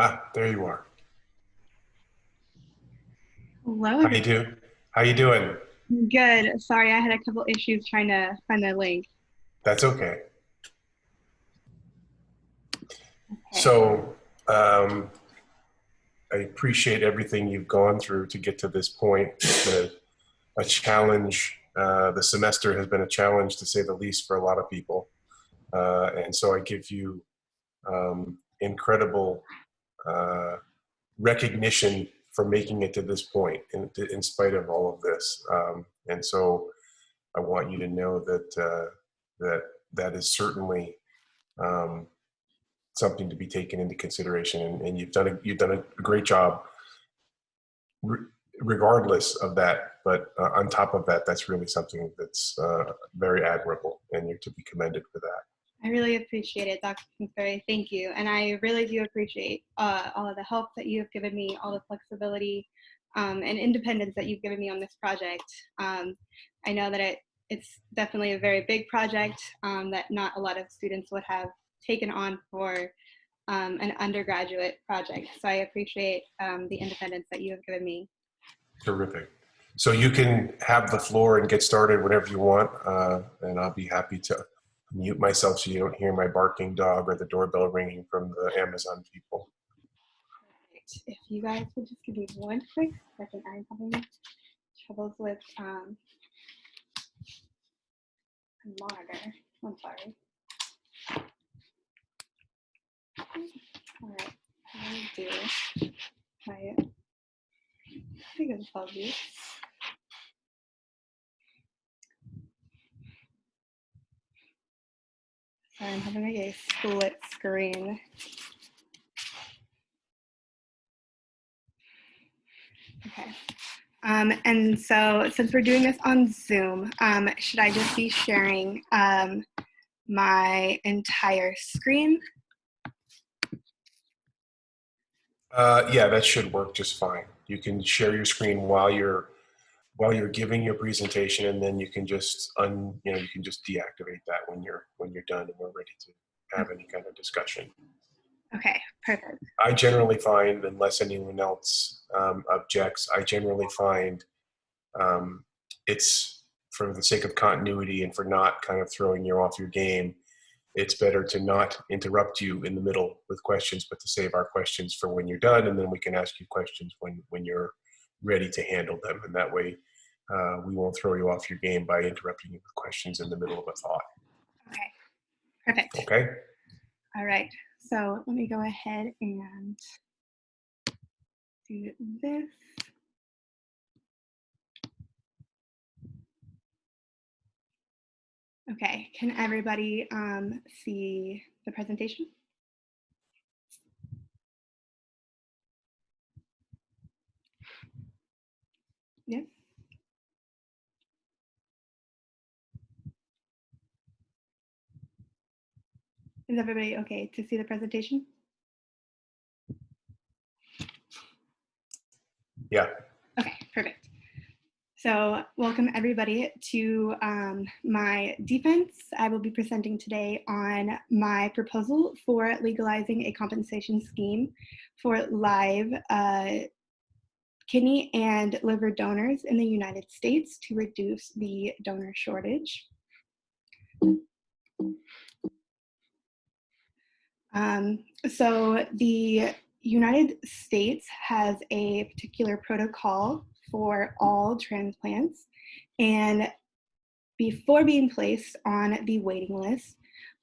Ah, there you are. Hello, How you everyone. do? How you doing? Good. Sorry, I had a couple issues trying to find the link. That's okay. Okay. So, um, I appreciate everything you've gone through to get to this point. It's been a challenge. The semester has been a challenge, to say the least, for a lot of people. And so I give you incredible recognition for making it to this point, in spite of all of this. And so I want you to know that that is certainly um, something to be taken into consideration, and you've done a great job, re- regardless of that. But on top of that, that's really something that's very admirable, and you're to be commended for that. I really appreciate it, Dr. Kingsbury. Thank you. And I really do appreciate all of the help that you have given me, all the flexibility and independence that you've given me on this project. I know that it's definitely a very big project that not a lot of students would have taken on for an undergraduate project. So I appreciate the independence that you have given me. Terrific. So you can have the floor and get started whenever you want, and I'll be happy to mute myself so you don't hear my barking dog or the doorbell ringing from the Amazon people. If you guys would just give me one quick second, I'm having troubles with a monitor. I'm sorry. All right, I'm gonna do my biggest apologies. Sorry, I'm having a split screen. Okay. And so since we're doing this on Zoom, should I just be sharing my entire screen? Yeah, that should work just fine. You can share your screen while you're giving your presentation, and then you can just you can just deactivate that when you're done and we're ready to have any kind of discussion. Okay, perfect. I generally find, unless anyone else objects, I generally find it's for the sake of continuity and for not kind of throwing you off your game, it's better to not interrupt you in the middle with questions, but to save our questions for when you're done, and then we can ask you questions when you're ready to handle them. And that way, we won't throw you off your game by interrupting you with questions in the middle of a thought. Okay, perfect. Okay? All right, so let me go ahead and do this. Okay, can everybody see the presentation? Yes? Is everybody okay to see the presentation? Yeah. Okay, perfect. So welcome everybody to my defense. I will be presenting today on my proposal for legalizing a compensation scheme for live kidney and liver donors in the United States to reduce the donor shortage. So the United States has a particular protocol for all transplants, and before being placed on the waiting list,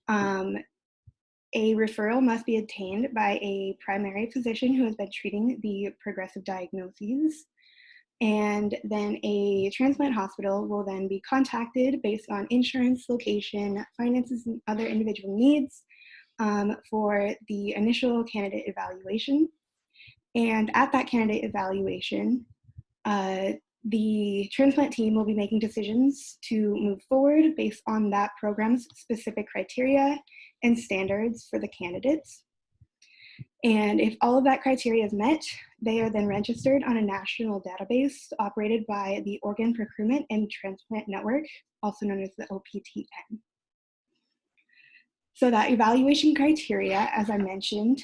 a referral must be obtained by a primary physician who has been treating the progressive diagnoses. And then a transplant hospital will then be contacted based on insurance, location, finances, and other individual needs for the initial candidate evaluation. And at that candidate evaluation, the transplant team will be making decisions to move forward based on that program's specific criteria and standards for the candidates. And if all of that criteria is met, they are then registered on a national database operated by the Organ Procurement and Transplant Network, also known as the OPTN. So that evaluation criteria, as I mentioned,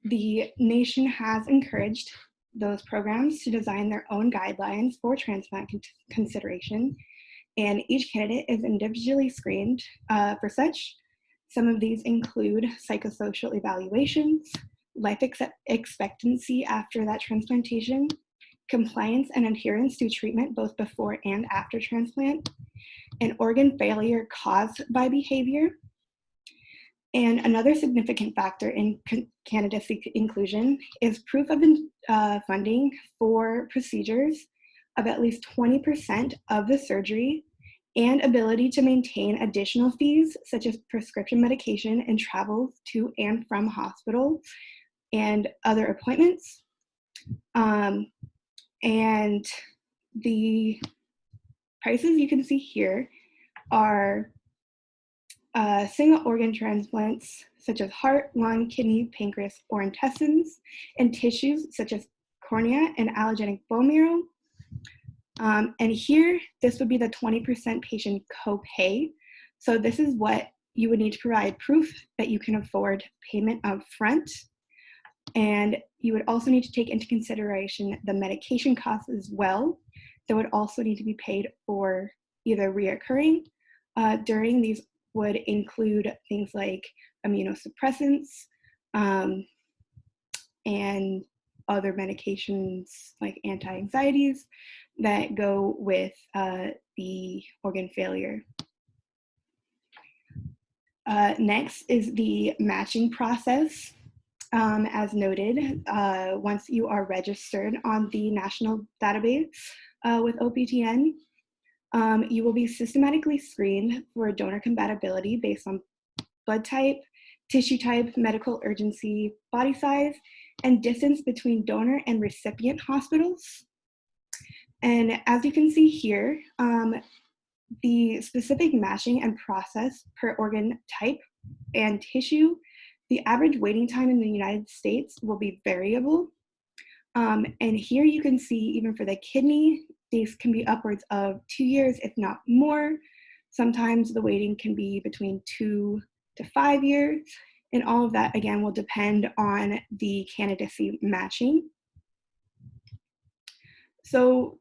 the nation has encouraged those programs to design their own guidelines for transplant consideration, and each candidate is individually screened for such. Some of these include psychosocial evaluations, life expectancy after that transplantation, compliance and adherence to treatment both before and after transplant, and organ failure caused by behavior. And another significant factor in candidacy inclusion is proof of funding for procedures of at least 20% of the surgery, and ability to maintain additional fees such as prescription medication and travel to and from hospital and other appointments. And the prices you can see here are single organ transplants such as heart, lung, kidney, pancreas, or intestines, and tissues such as cornea and allogenic bone marrow. And here, this would be the 20% patient copay. So this is what you would need to provide proof that you can afford payment up front. And you would also need to take into consideration the medication costs as well. That would also need to be paid for either reoccurring. During these would include things like immunosuppressants and other medications like anti-anxieties that go with the organ failure. Next is the matching process. As noted, once you are registered on the national database with OPTN, you will be systematically screened for donor compatibility based on blood type, tissue type, medical urgency, body size, and distance between donor and recipient hospitals. And as you can see here, the specific matching and process per organ type and tissue, the average waiting time in the United States will be variable. And here you can see, even for the kidney, these can be upwards of 2 years, if not more. Sometimes the waiting can be between 2 to 5 years. And all of that, again, will depend on the candidacy matching. So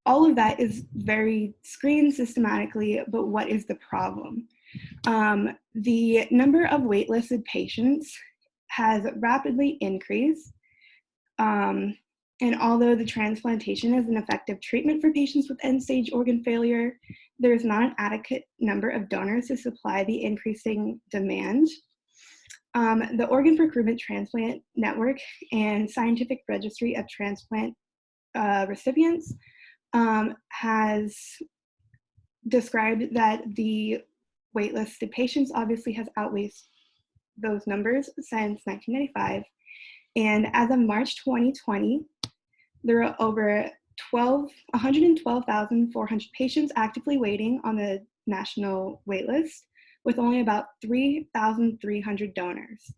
all of that is very screened systematically, but what is the problem? The number of waitlisted patients has rapidly increased. And although the transplantation is an effective treatment for patients with end-stage organ failure, there is not an adequate number of donors to supply the increasing demand. The Organ Procurement Transplant Network and Scientific Registry of Transplant Recipients has described that the waitlisted patients obviously has outweighed those numbers since 1995. And as of March 2020, there are over 112,400 patients actively waiting on the national waitlist, with only about 3,300 donors.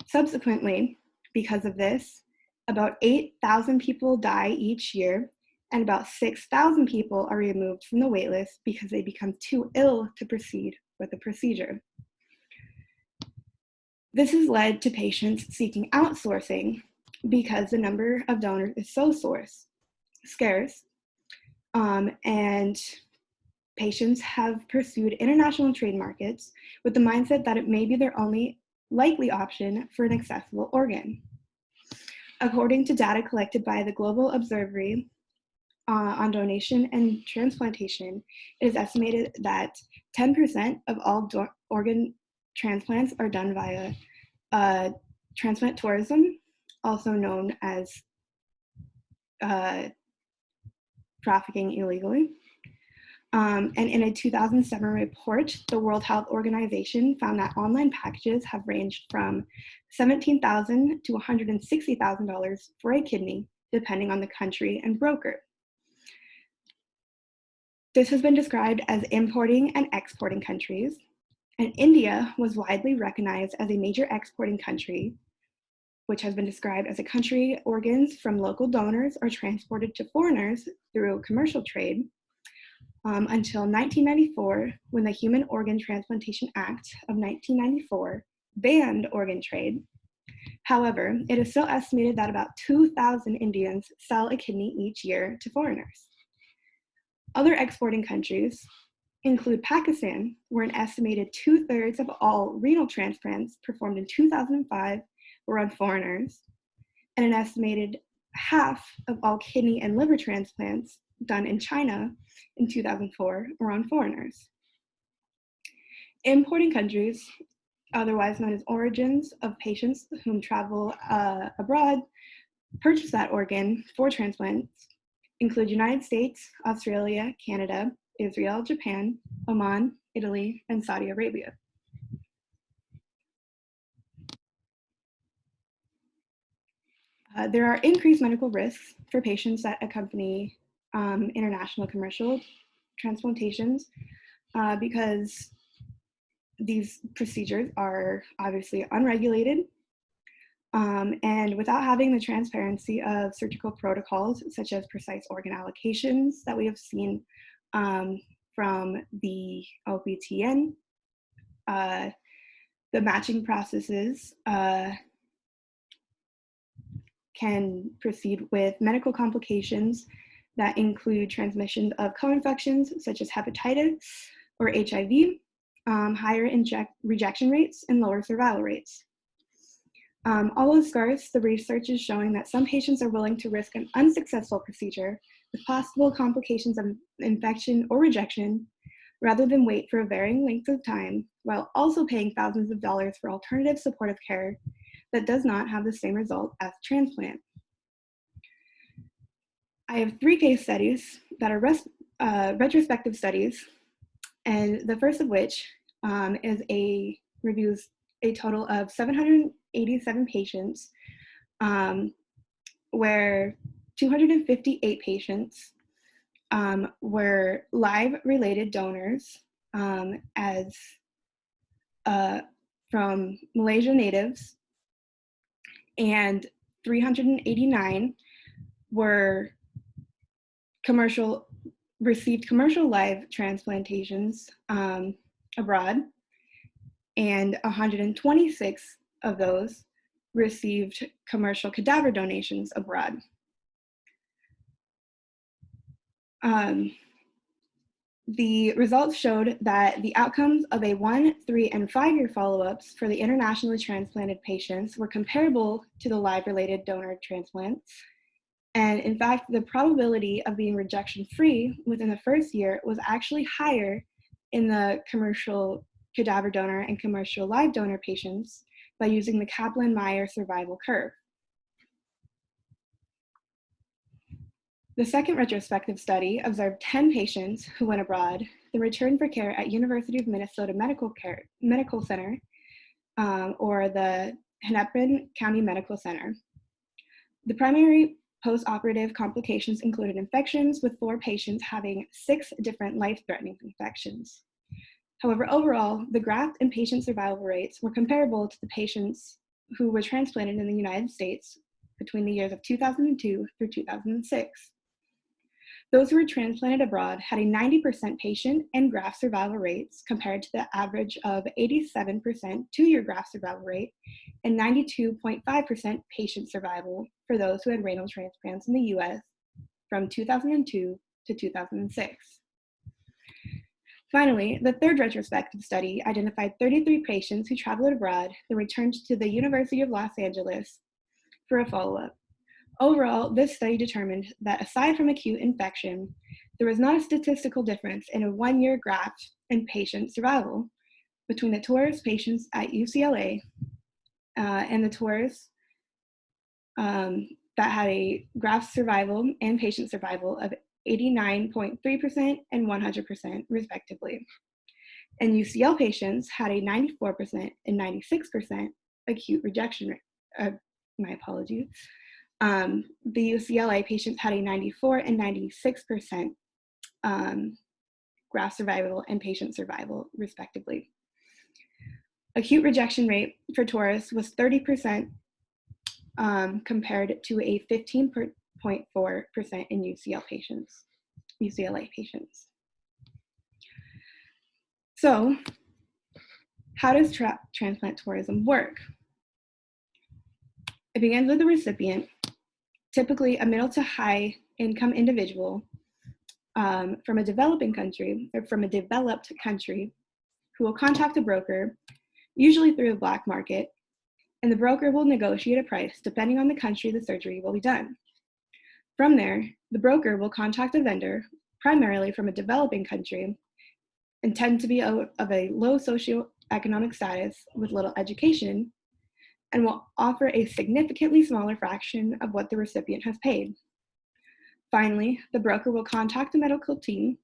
Subsequently, because of this, about 8,000 people die each year, and about 6,000 people are removed from the waitlist because they become too ill to proceed with the procedure. This has led to patients seeking outsourcing because the number of donors is so scarce, and patients have pursued international trade markets with the mindset that it may be their only likely option for an accessible organ. According to data collected by the Global Observatory on Donation and Transplantation, it is estimated that 10% of all organ transplants are done via transplant tourism, also known as trafficking illegally. And in a 2007 report, the World Health Organization found that online packages have ranged from $17,000 to $160,000 for a kidney, depending on the country and broker. This has been described as importing and exporting countries, and India was widely recognized as a major exporting country, which has been described as a country organs from local donors are transported to foreigners through commercial trade, until 1994, when the Human Organ Transplantation Act of 1994 banned organ trade However, it is still estimated that about 2,000 Indians sell a kidney each year to foreigners. Other exporting countries include Pakistan, where an estimated 2/3 of all renal transplants performed in 2005 were on foreigners, and an estimated half of all kidney and liver transplants done in China in 2004 were on foreigners. Importing countries, otherwise known as origins of patients whom travel abroad, purchase that organ for transplants, include United States, Australia, Canada, Israel, Japan, Oman, Italy, and Saudi Arabia. There are increased medical risks for patients that accompany international commercial transplantations because these procedures are obviously unregulated, and without having the transparency of surgical protocols, such as precise organ allocations that we have seen from the OPTN, the matching processes can proceed with medical complications that include transmission of co-infections such as hepatitis or HIV, higher rejection rates, and lower survival rates. Although scarce, the research is showing that some patients are willing to risk an unsuccessful procedure with possible complications of infection or rejection rather than wait for a varying length of time while also paying thousands of dollars for alternative supportive care that does not have the same result as transplant. I have 3 case studies that are retrospective studies, and the first of which reviews a total of 787 patients, where 258 patients were live-related donors from Malaysia natives, and 389 received commercial live transplantations abroad, and 126 of those received commercial cadaver donations abroad. The results showed that the outcomes of a 1, 3, and 5-year follow-ups for the internationally transplanted patients were comparable to the live-related donor transplants. And in fact, the probability of being rejection-free within the first year was actually higher in the commercial cadaver donor and commercial live donor patients by using the Kaplan-Meier survival curve. The second retrospective study observed 10 patients who went abroad, then returned for care at University of Minnesota Medical Center, or the Hennepin County Medical Center. The primary post-operative complications included infections, with 4 patients having 6 different life-threatening infections. However, overall, the graft and patient survival rates were comparable to the patients who were transplanted in the United States between the years of 2002 through 2006. Those who were transplanted abroad had a 90% patient and graft survival rates compared to the average of 87% 2-year graft survival rate and 92.5% patient survival for those who had renal transplants in the US from 2002 to 2006. Finally, the third retrospective study identified 33 patients who traveled abroad and returned to the University of Los Angeles for a follow-up. Overall, this study determined that aside from acute infection, there was not a statistical difference in a 1-year graft and patient survival between the tourist patients at UCLA and the tourists that had a graft survival and patient survival of 89.3% and 100% respectively. And UCL patients had a 94% and 96% acute rejection rate. My apologies. The UCLA patients had a 94 and 96% graft survival and patient survival, respectively. Acute rejection rate for tourists was 30% compared to a 15.4% in UCLA patients. So, how does transplant tourism work? It begins with the recipient, typically a middle to high income individual from a developing country or from a developed country who will contact a broker, usually through the black market, and the broker will negotiate a price depending on the country the surgery will be done. From there, the broker will contact a vendor, primarily from a developing country, and tend to be of a low socioeconomic status with little education, and will offer a significantly smaller fraction of what the recipient has paid. Finally, the broker will contact the medical team,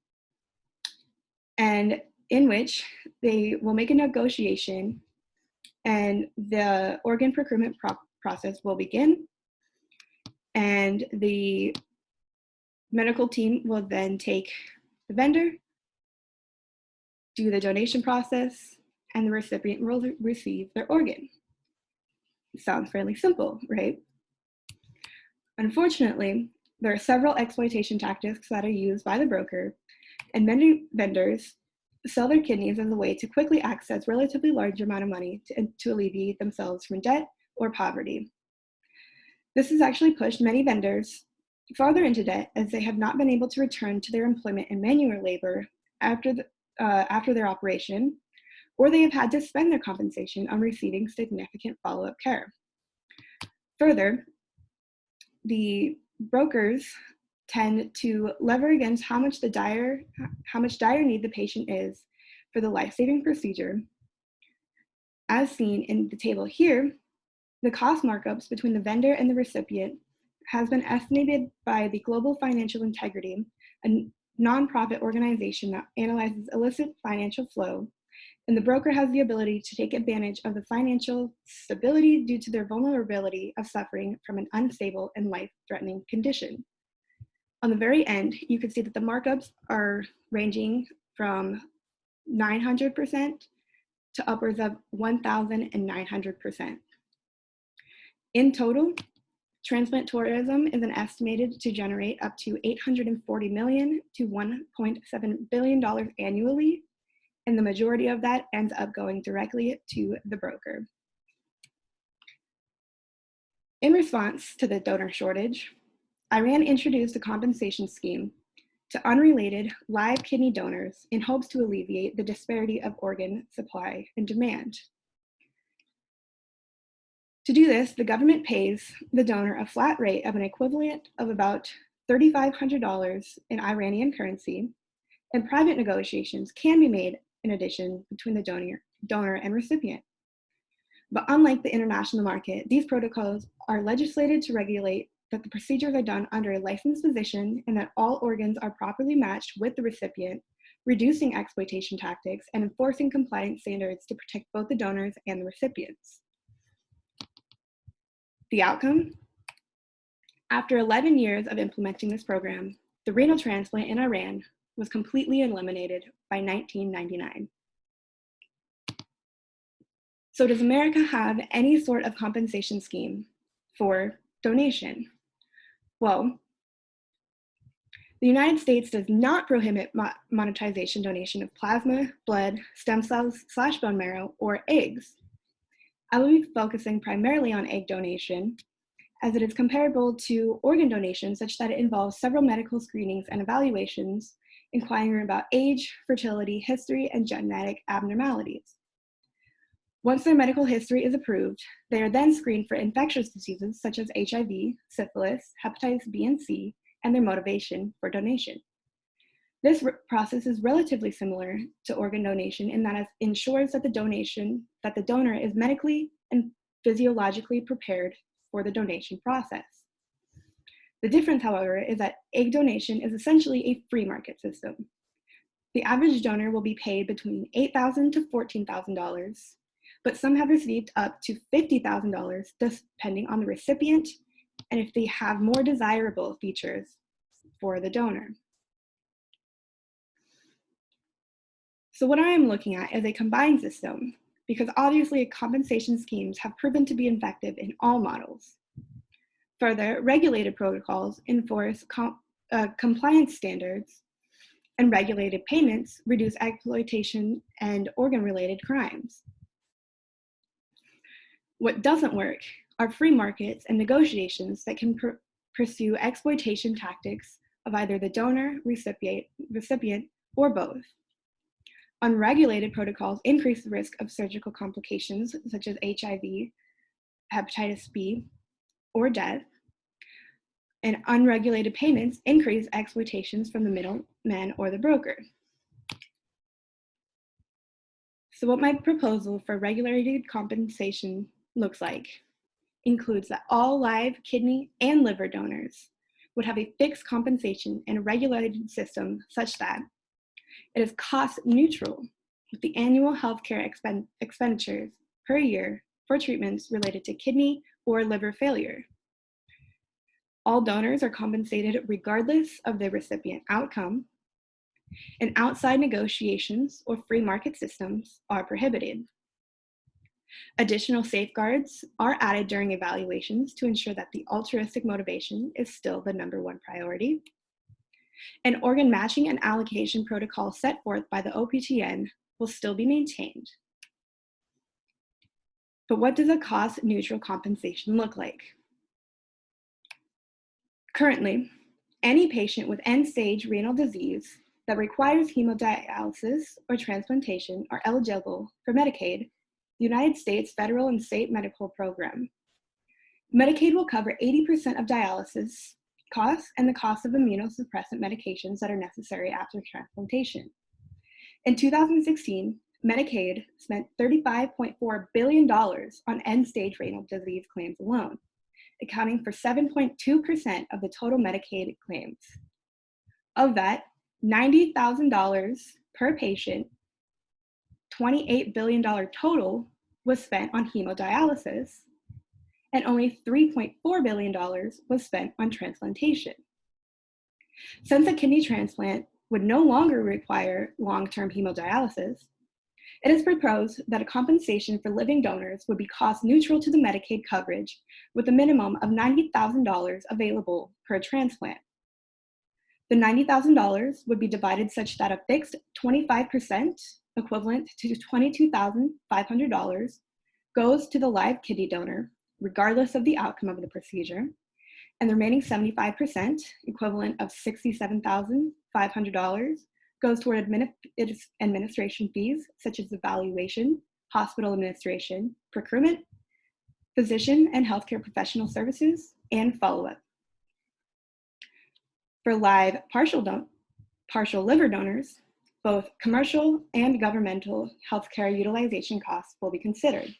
and in which they will make a negotiation, and the organ procurement process will begin, and the medical team will then take the vendor, do the donation process, and the recipient will receive their organ. It sounds fairly simple, right? Unfortunately, there are several exploitation tactics that are used by the broker, and many vendors sell their kidneys as a way to quickly access relatively large amount of money to alleviate themselves from debt or poverty. This has actually pushed many vendors farther into debt, as they have not been able to return to their employment in manual labor after their operation, or they have had to spend their compensation on receiving significant follow-up care. Further, the brokers tend to lever against how much dire need the patient is for the life-saving procedure. As seen in the table here, the cost markups between the vendor and the recipient has been estimated by the Global Financial Integrity, a nonprofit organization that analyzes illicit financial flow, and the broker has the ability to take advantage of the financial stability due to their vulnerability of suffering from an unstable and life-threatening condition. On the very end, you can see that the markups are ranging from 900% to upwards of 1,900%. In total, transplant tourism is estimated to generate up to $840 million to $1.7 billion annually, and the majority of that ends up going directly to the broker. In response to the donor shortage, Iran introduced a compensation scheme to unrelated live kidney donors in hopes to alleviate the disparity of organ supply and demand. To do this, the government pays the donor a flat rate of an equivalent of about $3,500 in Iranian currency, and private negotiations can be made in addition between the donor and recipient. But unlike the international market, these protocols are legislated to regulate that the procedures are done under a licensed physician and that all organs are properly matched with the recipient, reducing exploitation tactics and enforcing compliance standards to protect both the donors and the recipients. The outcome? After 11 years of implementing this program, the renal transplant in Iran was completely eliminated by 1999. So does America have any sort of compensation scheme for donation? Well, the United States does not prohibit monetization donation of plasma, blood, stem cells / bone marrow, or eggs. I will be focusing primarily on egg donation, as it is comparable to organ donation such that it involves several medical screenings and evaluations inquiring about age, fertility, history, and genetic abnormalities. Once their medical history is approved, they are then screened for infectious diseases such as HIV, syphilis, hepatitis B and C, and their motivation for donation. This process is relatively similar to organ donation in that it ensures that the donor is medically and physiologically prepared for the donation process. The difference, however, is that egg donation is essentially a free market system. The average donor will be paid between $8,000 to $14,000, but some have received up to $50,000 depending on the recipient and if they have more desirable features for the donor. So what I am looking at is a combined system, because obviously compensation schemes have proven to be effective in all models. Further, regulated protocols enforce compliance standards, and regulated payments reduce exploitation and organ-related crimes. What doesn't work are free markets and negotiations that can pursue exploitation tactics of either the donor, recipient, or both. Unregulated protocols increase the risk of surgical complications such as HIV, hepatitis B, or death. And unregulated payments increase exploitations from the middleman or the broker. So what my proposal for regulated compensation looks like includes that all live kidney and liver donors would have a fixed compensation and a regulated system such that it is cost neutral with the annual healthcare expenditures per year for treatments related to kidney or liver failure. All donors are compensated regardless of the recipient outcome, and outside negotiations or free market systems are prohibited. Additional safeguards are added during evaluations to ensure that the altruistic motivation is still the #1 priority. An organ matching and allocation protocol set forth by the OPTN will still be maintained. But what does a cost-neutral compensation look like? Currently, any patient with end-stage renal disease that requires hemodialysis or transplantation are eligible for Medicaid, the United States federal and state medical program. Medicaid will cover 80% of dialysis costs and the cost of immunosuppressant medications that are necessary after transplantation. In 2016, Medicaid spent $35.4 billion on end-stage renal disease claims alone, accounting for 7.2% of the total Medicaid claims. Of that, $90,000 per patient, $28 billion total was spent on hemodialysis, and only $3.4 billion was spent on transplantation. Since a kidney transplant would no longer require long-term hemodialysis, it is proposed that a compensation for living donors would be cost neutral to the Medicaid coverage with a minimum of $90,000 available per transplant. The $90,000 would be divided such that a fixed 25%, equivalent to $22,500, goes to the live kidney donor, regardless of the outcome of the procedure, and the remaining 75%, equivalent of $67,500, goes toward administration fees such as evaluation, hospital administration, procurement, physician and healthcare professional services, and follow-up. For live partial liver donors, both commercial and governmental healthcare utilization costs will be considered.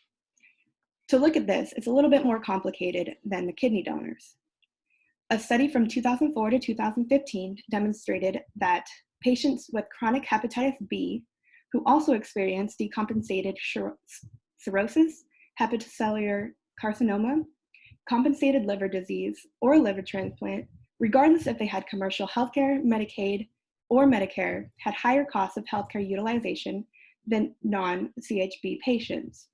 To look at this, it's a little bit more complicated than the kidney donors. A study from 2004 to 2015 demonstrated that patients with chronic hepatitis B who also experienced decompensated cirrhosis, hepatocellular carcinoma, compensated liver disease, or liver transplant, regardless if they had commercial healthcare, Medicaid, or Medicare, had higher costs of healthcare utilization than non-CHB patients.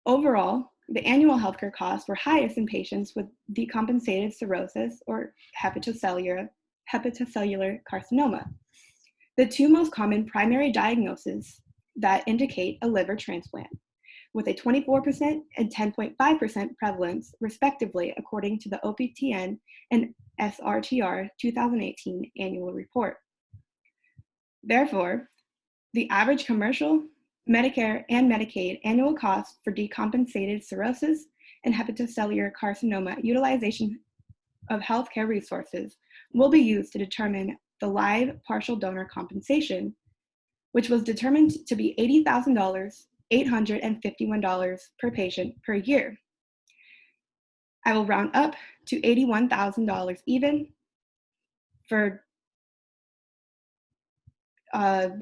Overall, the annual healthcare costs were highest in patients with decompensated cirrhosis or hepatocellular carcinoma, the two most common primary diagnoses that indicate a liver transplant, with a 24% and 10.5% prevalence, respectively, according to the OPTN and SRTR 2018 annual report. Therefore, the average commercial, Medicare, and Medicaid annual cost for decompensated cirrhosis and hepatocellular carcinoma utilization of healthcare resources will be used to determine the live partial donor compensation, which was determined to be $80,851 per patient per year. I will round up to $81,000 even for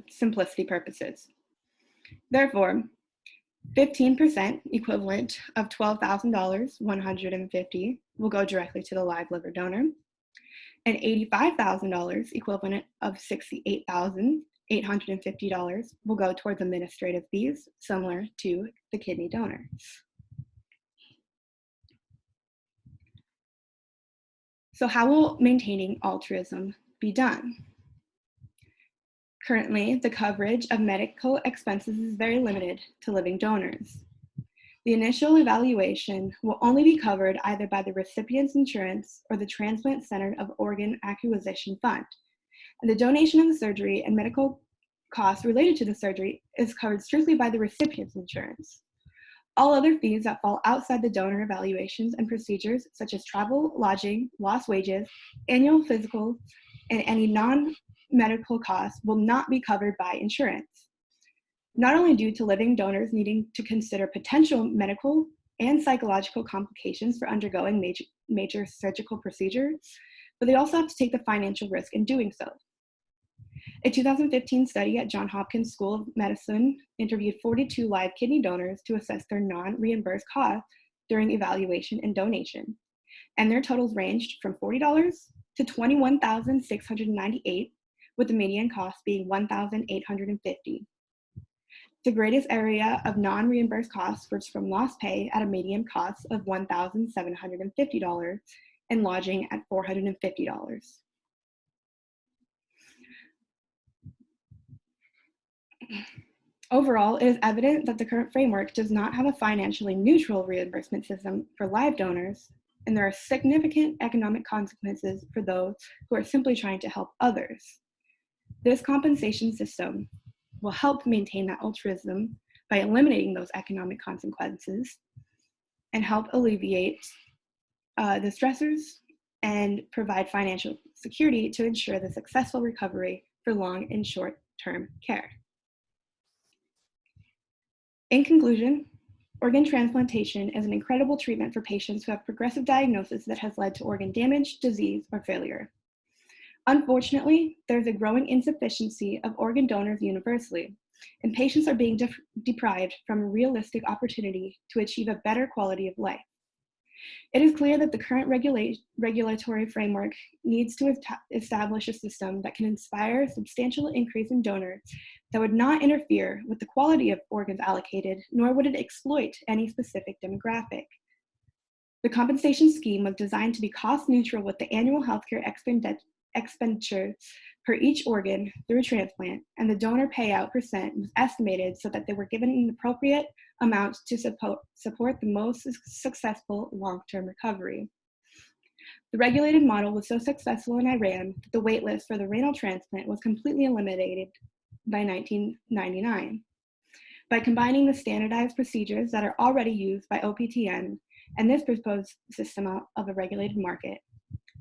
simplicity purposes. Therefore, 15% equivalent of $12,150 will go directly to the live liver donor, and $85,000 equivalent of $68,850 will go towards administrative fees, similar to the kidney donor. So how will maintaining altruism be done? Currently, the coverage of medical expenses is very limited to living donors. The initial evaluation will only be covered either by the recipient's insurance or the Transplant Center of Organ Acquisition Fund. And the donation of the surgery and medical costs related to the surgery is covered strictly by the recipient's insurance. All other fees that fall outside the donor evaluations and procedures, such as travel, lodging, lost wages, annual physicals, and any non-medical costs, will not be covered by insurance. Not only due to living donors needing to consider potential medical and psychological complications for undergoing major surgical procedures, but they also have to take the financial risk in doing so. A 2015 study at Johns Hopkins School of Medicine interviewed 42 live kidney donors to assess their non-reimbursed costs during evaluation and donation, and their totals ranged from $40 to $21,698, with the median cost being $1,850. The greatest area of non-reimbursed costs was from lost pay at a median cost of $1,750 and lodging at $450. Overall, it is evident that the current framework does not have a financially neutral reimbursement system for live donors, and there are significant economic consequences for those who are simply trying to help others. This compensation system will help maintain that altruism by eliminating those economic consequences and help alleviate the stressors and provide financial security to ensure the successful recovery for long and short-term care. In conclusion, organ transplantation is an incredible treatment for patients who have progressive diagnosis that has led to organ damage, disease, or failure. Unfortunately, there's a growing insufficiency of organ donors universally, and patients are being deprived from a realistic opportunity to achieve a better quality of life. It is clear that the current regulatory framework needs to establish a system that can inspire a substantial increase in donors that would not interfere with the quality of organs allocated, nor would it exploit any specific demographic. The compensation scheme was designed to be cost neutral with the annual healthcare expenditure per each organ through transplant, and the donor payout percent was estimated so that they were given an appropriate amount to support the most successful long-term recovery. The regulated model was so successful in Iran that the waitlist for the renal transplant was completely eliminated by 1999. By combining the standardized procedures that are already used by OPTN and this proposed system of a regulated market,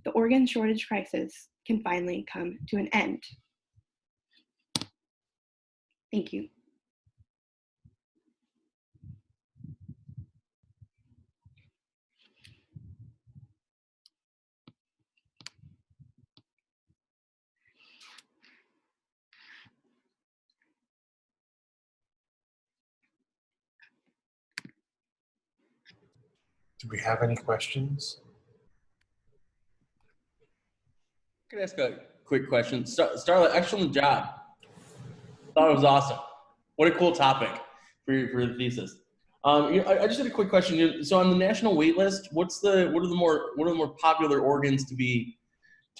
the organ shortage crisis can finally come to an end. Thank you. Do we have any questions? Can I ask a quick question? Starla, excellent job. Thought it was awesome. What a cool topic for the thesis. I just had a quick question. So on the national wait list, what are the more popular organs to be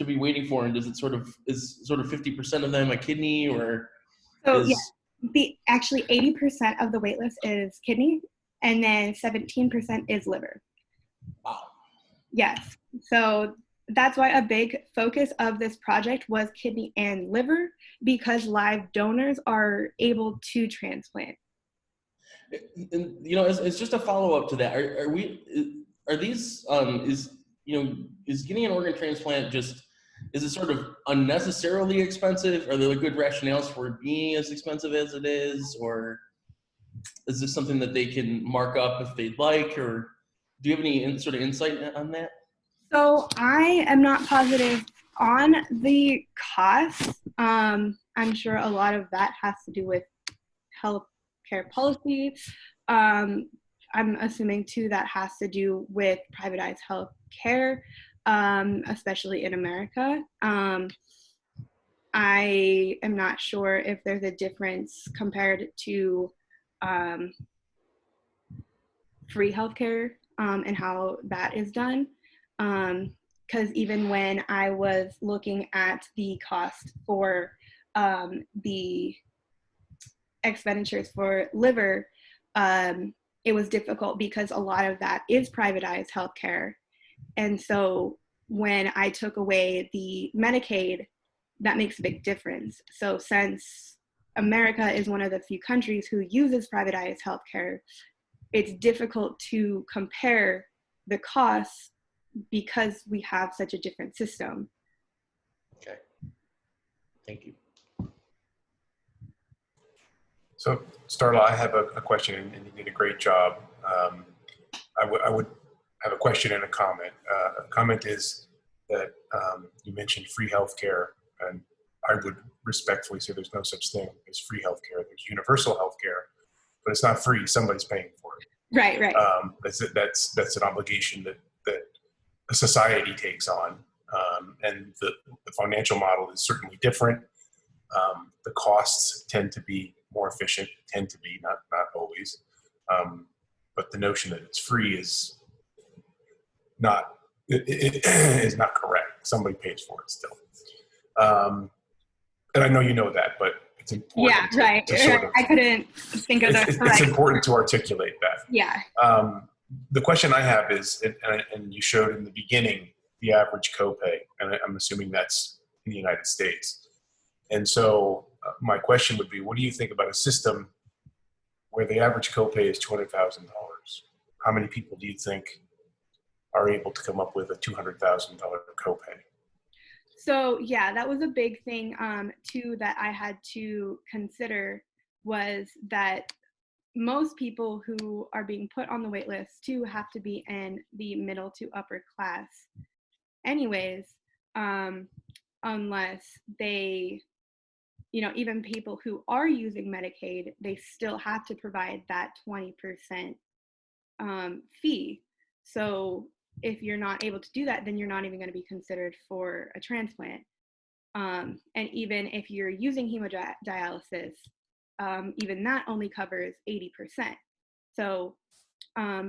waiting for, and does it is 50% of them a kidney, or so actually 80% of the wait list is kidney, and then 17% is liver. Wow. Yes. So that's why a big focus of this project was kidney and liver, because live donors are able to transplant. And it's just a follow-up to that. Is getting an organ transplant is it sort of unnecessarily expensive? Are there good rationales for it being as expensive as it is, or is this something that they can mark up if they'd like, or do you have any sort of insight on that? So I am not positive on the costs. I'm sure a lot of that has to do with healthcare policy. I'm assuming too that has to do with privatized health care, especially in America. I am not sure if there's a difference compared to free healthcare and how that is done. Because even when I was looking at the cost for the expenditures for liver, it was difficult because a lot of that is privatized healthcare. And so when I took away the Medicaid, that makes a big difference. So since America is one of the few countries who uses privatized healthcare, it's difficult to compare the costs because we have such a different system. Okay. Thank you. So, Starla, I have a question, and you did a great job. I would have a question and a comment. A comment is that you mentioned free healthcare, and I would respectfully say there's no such thing as free healthcare. There's universal healthcare, but it's not free. Somebody's paying for it. Right, right. That's an obligation that a society takes on, and the financial model is certainly different. The costs tend to be more efficient, not always. But the notion that it's free is not is not correct. Somebody pays for it still. And I know you know that, but it's important. Yeah, right. To sort of, I couldn't think of the correct. It's important to articulate that. Yeah. The question I have is, and you showed in the beginning the average copay, and I'm assuming that's in the United States. And so my question would be, what do you think about a system where the average copay is $200,000? How many people do you think are able to come up with a $200,000 copay? So yeah, that was a big thing too that I had to consider, was that most people who are being put on the wait list too have to be in the middle to upper class anyways, unless they, even people who are using Medicaid, they still have to provide that 20% fee. So if you're not able to do that, then you're not even going to be considered for a transplant. And even if you're using hemodialysis, even that only covers 80%. So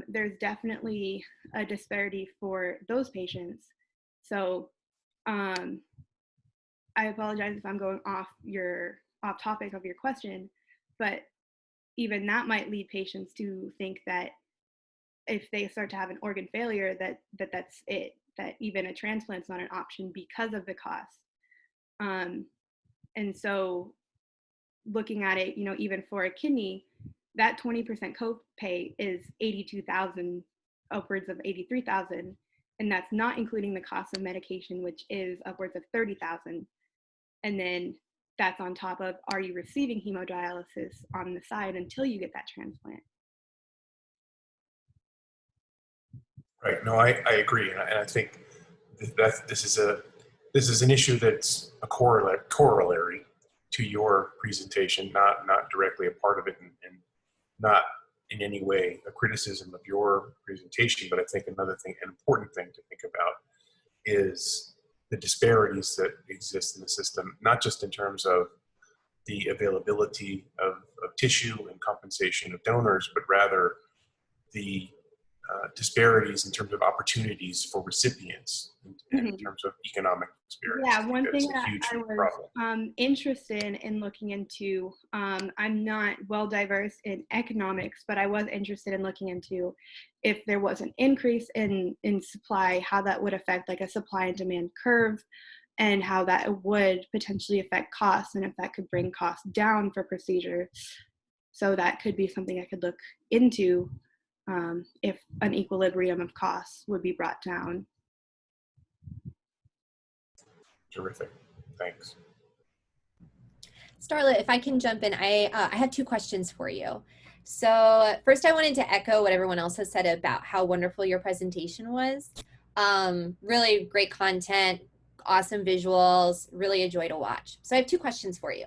there's definitely a disparity for those patients. So I apologize if I'm going off topic of your question, but even that might lead patients to think that if they start to have an organ failure, that's it, that even a transplant's not an option because of the cost. And so looking at it, even for a kidney, that 20% copay is $82,000, upwards of $83,000, and that's not including the cost of medication, which is upwards of $30,000. And then that's on top of, are you receiving hemodialysis on the side until you get that transplant? Right. No, I agree, and I think that this is an issue that's a corollary to your presentation, not directly a part of it, and not in any way a criticism of your presentation. But I think an important thing to think about is the disparities that exist in the system, not just in terms of the availability of tissue and compensation of donors, but rather the disparities in terms of opportunities for recipients and in terms of economic disparities. Yeah, one thing that I was interested in looking into, I'm not well diverse in economics, but I was interested in looking into if there was an increase in supply, how that would affect like a supply and demand curve, and how that would potentially affect costs, and if that could bring costs down for procedure. So that could be something I could look into, if an equilibrium of costs would be brought down. Terrific. Thanks. Starla, if I can jump in, I have two questions for you. So first, I wanted to echo what everyone else has said about how wonderful your presentation was. Really great content, awesome visuals, really a joy to watch. So I have two questions for you.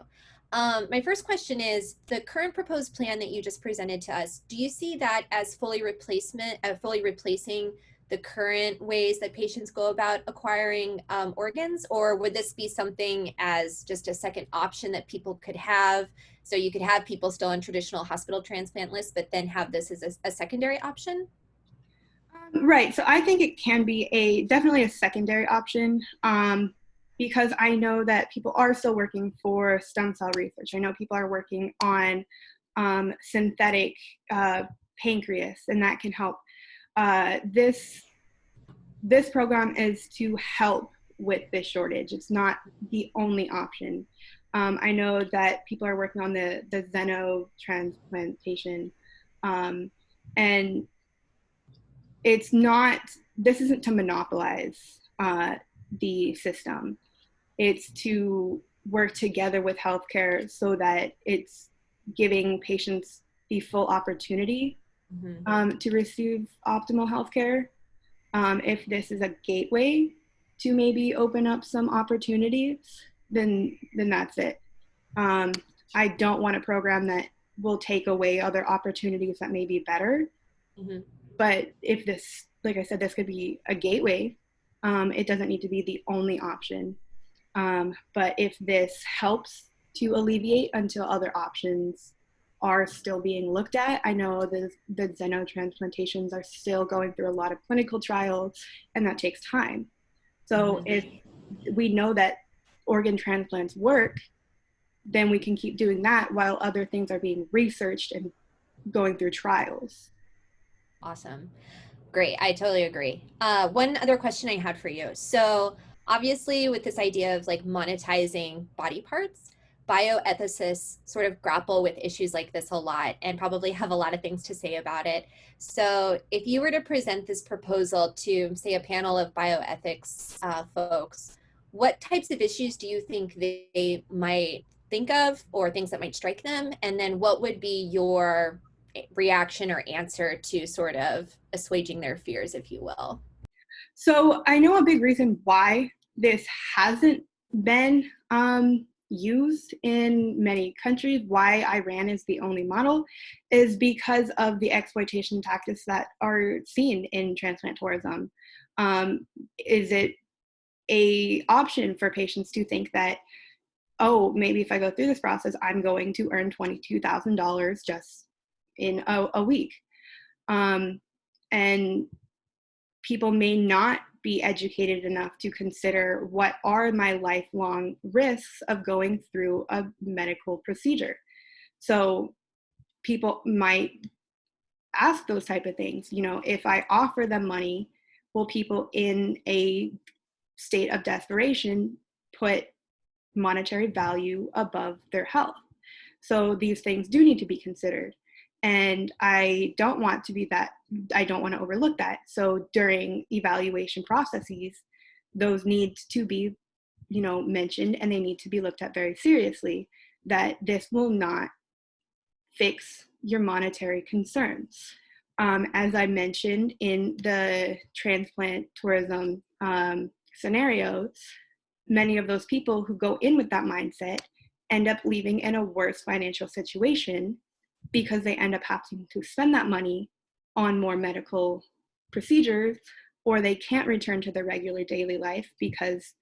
My first question is, the current proposed plan that you just presented to us, do you see that as fully replacing the current ways that patients go about acquiring organs, or would this be something as just a second option that people could have? So you could have people still on traditional hospital transplant lists, but then have this as a secondary option? Right. So I think it can be definitely a secondary option, because I know that people are still working for stem cell research. I know people are working on synthetic pancreas, and that can help. This program is to help with this shortage. It's not the only option. I know that people are working on the xenotransplantation, and it's not, this isn't to monopolize the system. It's to work together with healthcare so that it's giving patients the full opportunity to receive optimal healthcare. If this is a gateway to maybe open up some opportunities, then that's it. I don't want a program that will take away other opportunities that may be better. But if this, like I said, this could be a gateway. It doesn't need to be the only option. But if this helps to alleviate until other options are still being looked at, I know the xenotransplantations are still going through a lot of clinical trials, and that takes time. So if we know that organ transplants work, then we can keep doing that while other things are being researched and going through trials. Awesome. Great. I totally agree. One other question I had for you. So obviously with this idea of like monetizing body parts, bioethicists sort of grapple with issues like this a lot and probably have a lot of things to say about it. So if you were to present this proposal to, say, a panel of bioethics folks, what types of issues do you think they might think of, or things that might strike them? And then what would be your reaction or answer to sort of assuaging their fears, if you will? So I know a big reason why this hasn't been used in many countries, why Iran is the only model, is because of the exploitation tactics that are seen in transplant tourism. Is it a option for patients to think that, oh, maybe if I go through this process, I'm going to earn $22,000 just in a week? And people may not be educated enough to consider what are my lifelong risks of going through a medical procedure. So people might ask those type of things. You know, if I offer them money, will people in a state of desperation put monetary value above their health? So these things do need to be considered. And I don't want to overlook that. So during evaluation processes, those need to be, mentioned, and they need to be looked at very seriously, that this will not fix your monetary concerns. As I mentioned in the transplant tourism scenario, many of those people who go in with that mindset end up leaving in a worse financial situation because they end up having to spend that money on more medical procedures, or they can't return to their regular daily life because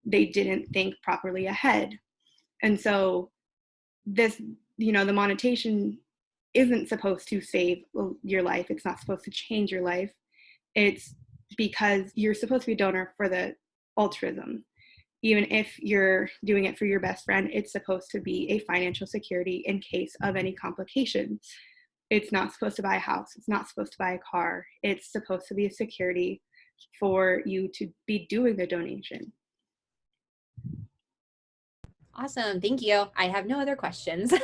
they didn't think properly ahead. And so this, the monetization isn't supposed to save your life. It's not supposed to change your life. It's because you're supposed to be a donor for the altruism. Even if you're doing it for your best friend, it's supposed to be a financial security in case of any complications. It's not supposed to buy a house. It's not supposed to buy a car. It's supposed to be a security for you to be doing the donation. Awesome. Thank you. I have no other questions.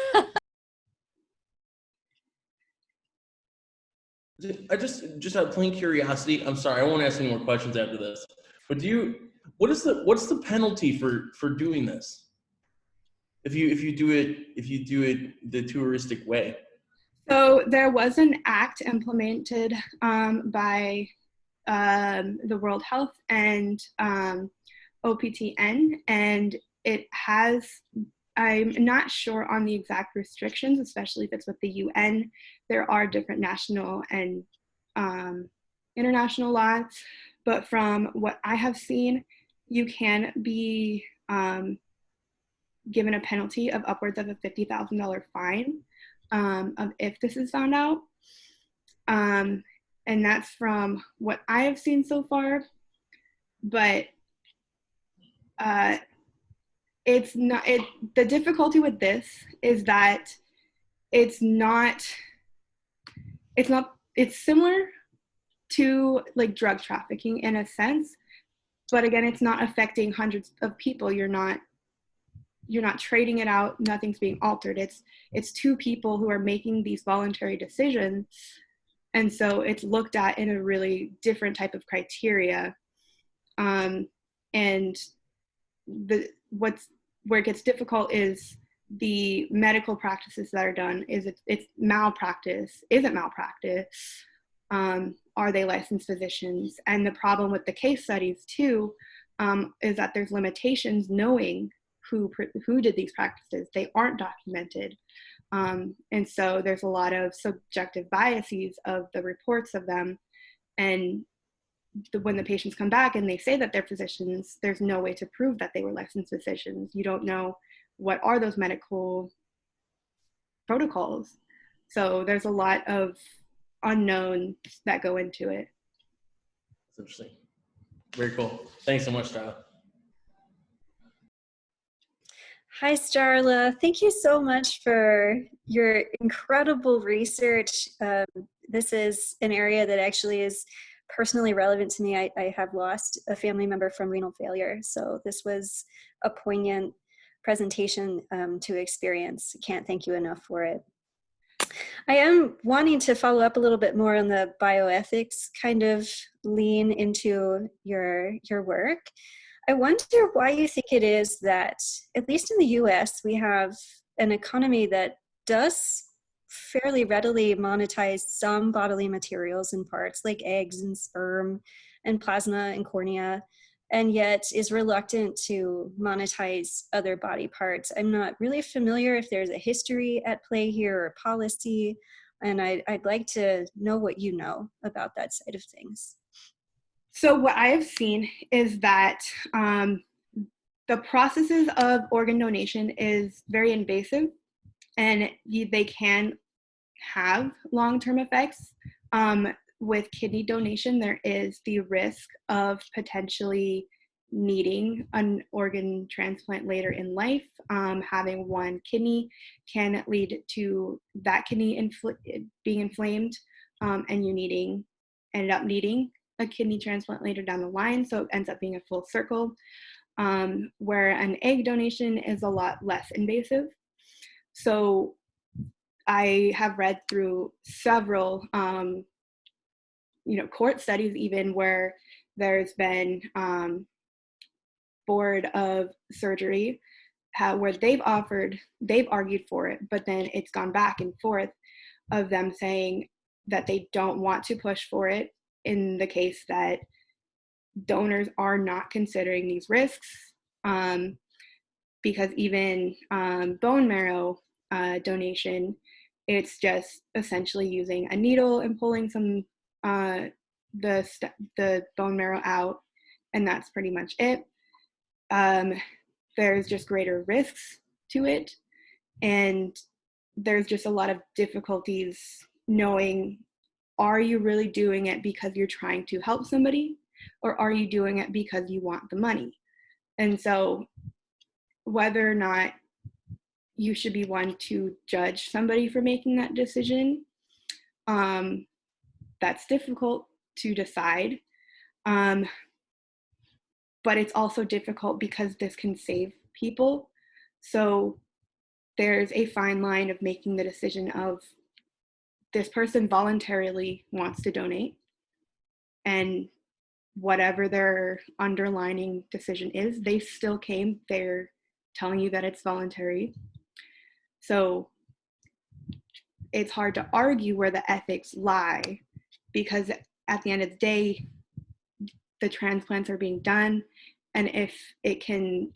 I just out of plain curiosity, I'm sorry, I won't ask any more questions after this. But what's the penalty for doing this? If you do it the touristic way? So there was an act implemented by the World Health and OPTN, and it has, I'm not sure on the exact restrictions, especially if it's with the UN. There are different national and international laws, but from what I have seen, you can be given a penalty of upwards of a $50,000 fine if this is found out. And that's from what I have seen so far. But it's not, the difficulty with this is that it's not it's similar to like drug trafficking in a sense, but again, it's not affecting hundreds of people. You're not trading it out. Nothing's being altered. It's two people who are making these voluntary decisions. And so it's looked at in a really different type of criteria. And where it gets difficult is the medical practices that are done. It's malpractice? Is it malpractice? Are they licensed physicians? And the problem with the case studies too is that there's limitations knowing who did these practices. They aren't documented. And so there's a lot of subjective biases of the reports of them. And when the patients come back and they say that they're physicians, there's no way to prove that they were licensed physicians. You don't know what are those medical protocols. So there's a lot of unknowns that go into it. That's interesting. Very cool. Thanks so much, Tyler. Hi, Starla. Thank you so much for your incredible research. This is an area that actually is personally relevant to me. I have lost a family member from renal failure, so this was a poignant presentation to experience. Can't thank you enough for it. I am wanting to follow up a little bit more on the bioethics kind of lean into your work. I wonder why you think it is that, at least in the US, we have an economy that does fairly readily monetize some bodily materials and parts like eggs and sperm and plasma and cornea, and yet is reluctant to monetize other body parts. I'm not really familiar if there's a history at play here or policy, and I'd like to know what you know about that side of things. So what I have seen is that the processes of organ donation is very invasive, and they can have long-term effects. With kidney donation, there is the risk of potentially needing an organ transplant later in life. Having one kidney can lead to that kidney being inflamed, and you end up needing a kidney transplant later down the line. So it ends up being a full circle, where an egg donation is a lot less invasive. So I have read through several court studies even where there's been board of surgery where they've argued for it, but then it's gone back and forth of them saying that they don't want to push for it in the case that donors are not considering these risks, because even bone marrow donation, it's just essentially using a needle and pulling some the bone marrow out, and that's pretty much it. There's just greater risks to it, and there's just a lot of difficulties knowing, are you really doing it because you're trying to help somebody, or are you doing it because you want the money? And so whether or not you should be one to judge somebody for making that decision, that's difficult to decide. But it's also difficult because this can save people. So there's a fine line of making the decision of, this person voluntarily wants to donate, and whatever their underlining decision is, they still came, they're telling you that it's voluntary. So it's hard to argue where the ethics lie, because at the end of the day, the transplants are being done, and if it can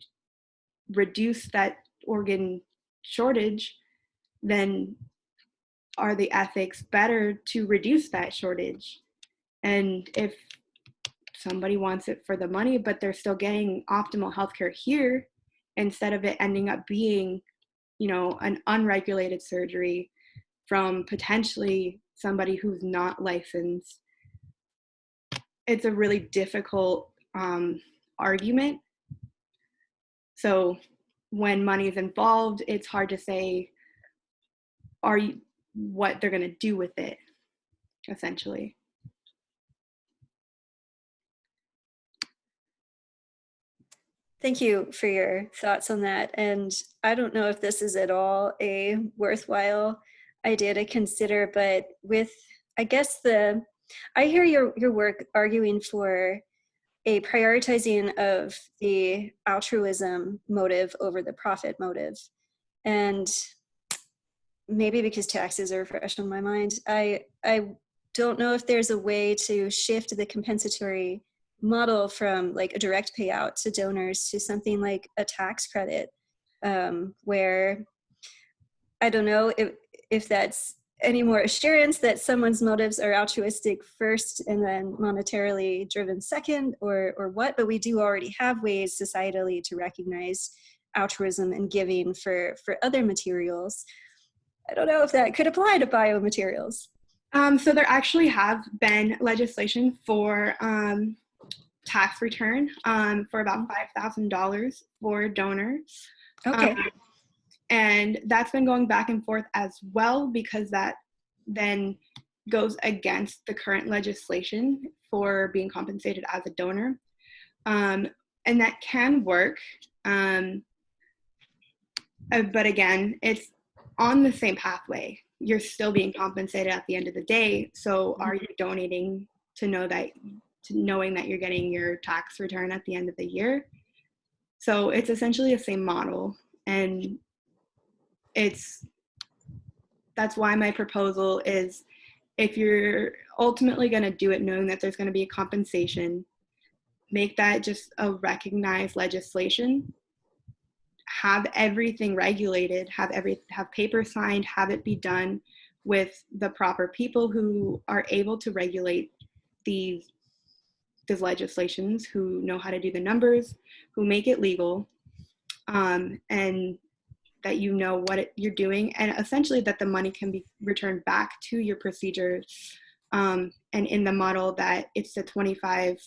reduce that organ shortage, then are the ethics better to reduce that shortage? And if somebody wants it for the money, but they're still getting optimal healthcare here, instead of it ending up being, an unregulated surgery from potentially somebody who's not licensed, it's a really difficult argument. So when money is involved, it's hard to say what they're going to do with it. essentially. Thank you for your thoughts on that. And I don't know if this is at all a worthwhile idea to consider, but with, I guess I hear your work arguing for a prioritizing of the altruism motive over the profit motive. And maybe because taxes are fresh on my mind, I don't know if there's a way to shift the compensatory model from like a direct payout to donors to something like a tax credit, where I don't know if that's any more assurance that someone's motives are altruistic first and then monetarily driven second, or what, but we do already have ways societally to recognize altruism and giving for other materials. I don't know if that could apply to biomaterials. So there actually have been legislation for tax return for about $5,000 for donors. Okay. And that's been going back and forth as well, because that then goes against the current legislation for being compensated as a donor. And that can work. But again, it's on the same pathway. You're still being compensated at the end of the day. So are you donating to knowing that you're getting your tax return at the end of the year? So it's essentially the same model. And that's why my proposal is, if you're ultimately going to do it knowing that there's going to be a compensation, make that just a recognized legislation. Have everything regulated, have paper signed, have it be done with the proper people who are able to regulate these legislations, who know how to do the numbers, who make it legal, and that you know what you're doing, and essentially that the money can be returned back to your procedures, and in the model that it's the 25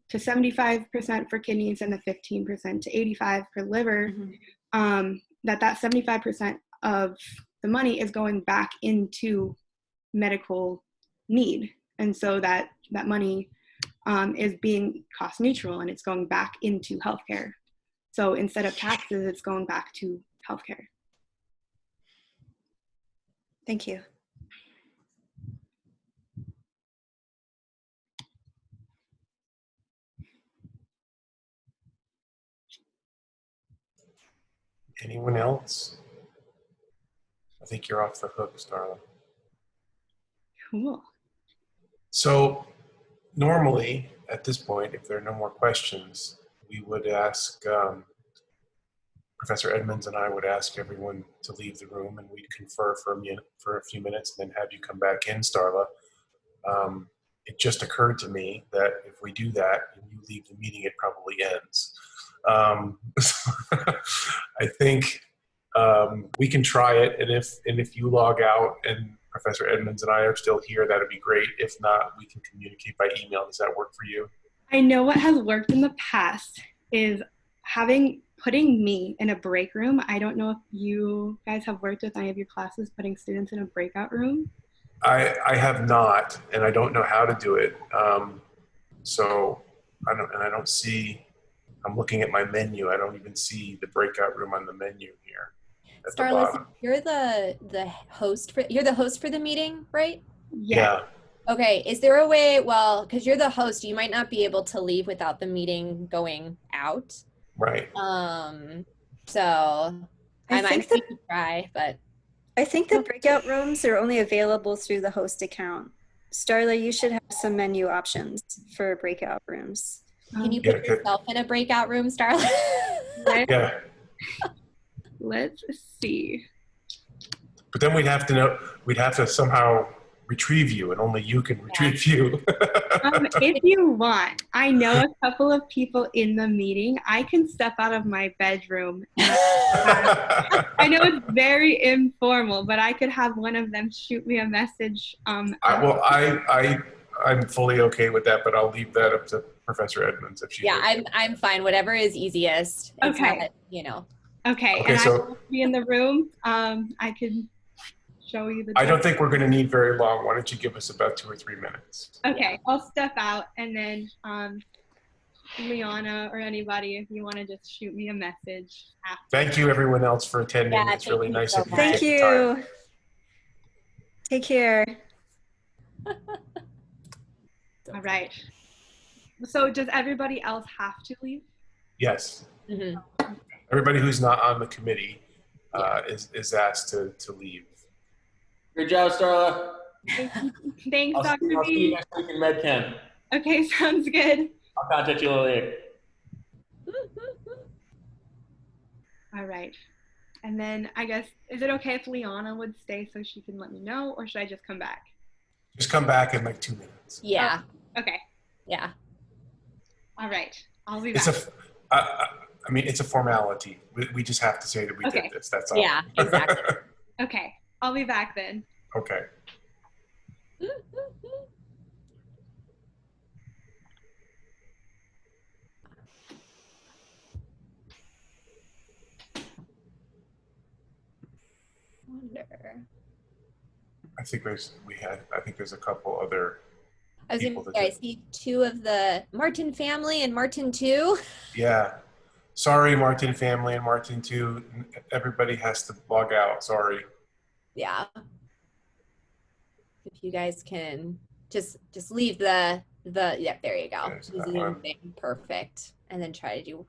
to 75% for kidneys and the 15% to 85% for liver, that 75% of the money is going back into medical need. And so that money is being cost neutral, and it's going back into healthcare. So instead of taxes, it's going back to healthcare. Thank you. Anyone else? I think you're off the hook, Starla. Cool. So normally at this point, if there are no more questions, we would ask, Professor Edmonds and I would ask everyone to leave the room, and we'd confer for a few minutes and then have you come back in, Starla. It just occurred to me that if we do that and you leave the meeting, it probably ends. I think we can try it, and if you log out and Professor Edmonds and I are still here, that'd be great. If not, we can communicate by email. Does that work for you? I know what has worked in the past is putting me in a break room. I don't know if you guys have worked with any of your classes putting students in a breakout room. I have not, and I don't know how to do it. So I don't see. I'm looking at my menu. I don't even see the breakout room on the menu here. Starla, you're the host for the meeting, right? Yeah. Okay. Is there a way? Well, because you're the host, you might not be able to leave without the meeting going out. Right. So I might need to try, but I think the breakout rooms are only available through the host account. Starla, you should have some menu options for breakout rooms. Can you put yourself in a breakout room, Starla? Yeah. Let's see. But then we'd have to somehow retrieve you, and only you can retrieve you. If you want, I know a couple of people in the meeting. I can step out of my bedroom. I know it's very informal, but I could have one of them shoot me a message. I'm fully okay with that, but I'll leave that up to Professor Edmonds if she. Yeah, I'm fine. Whatever is easiest. It's okay. Not, you know. Okay, and so I won't be in the room. I could show you the I door? don't think we're going to need very long. Why don't you give us about 2 or 3 minutes? Okay, I'll step out, and then Liana or anybody, if you want to just shoot me a message after. Thank you, everyone else, for attending. Yeah, It's thank really you nice so of you to much. Thank take the time. you. Take care. All right. So does everybody else have to leave? Yes. Mhm. Everybody who's not on the committee Yeah. is asked to leave. Great job, Starla. Thanks, I'll Dr. see you B. next week in MedChem. Okay, sounds good. I'll contact you later. All right. And then I guess, is it okay if Liana would stay so she can let me know, or should I just come back? Just come back in like 2 minutes. Yeah. Okay. Yeah. All right. I'll be It's back. I mean, it's a formality. We just have to say that we Okay. did this. That's all. Yeah, exactly. Okay. I'll be back then. Okay. Wonder. I think there's a couple other I was people gonna that say, I did. see 2 of the Martin family and Martin 2. Yeah. Sorry, Martin family and Martin too. Everybody has to log out. Sorry. Yeah. If you guys can just leave the yeah, there you go. There's The that Zoom one. thing. Perfect. And then try to do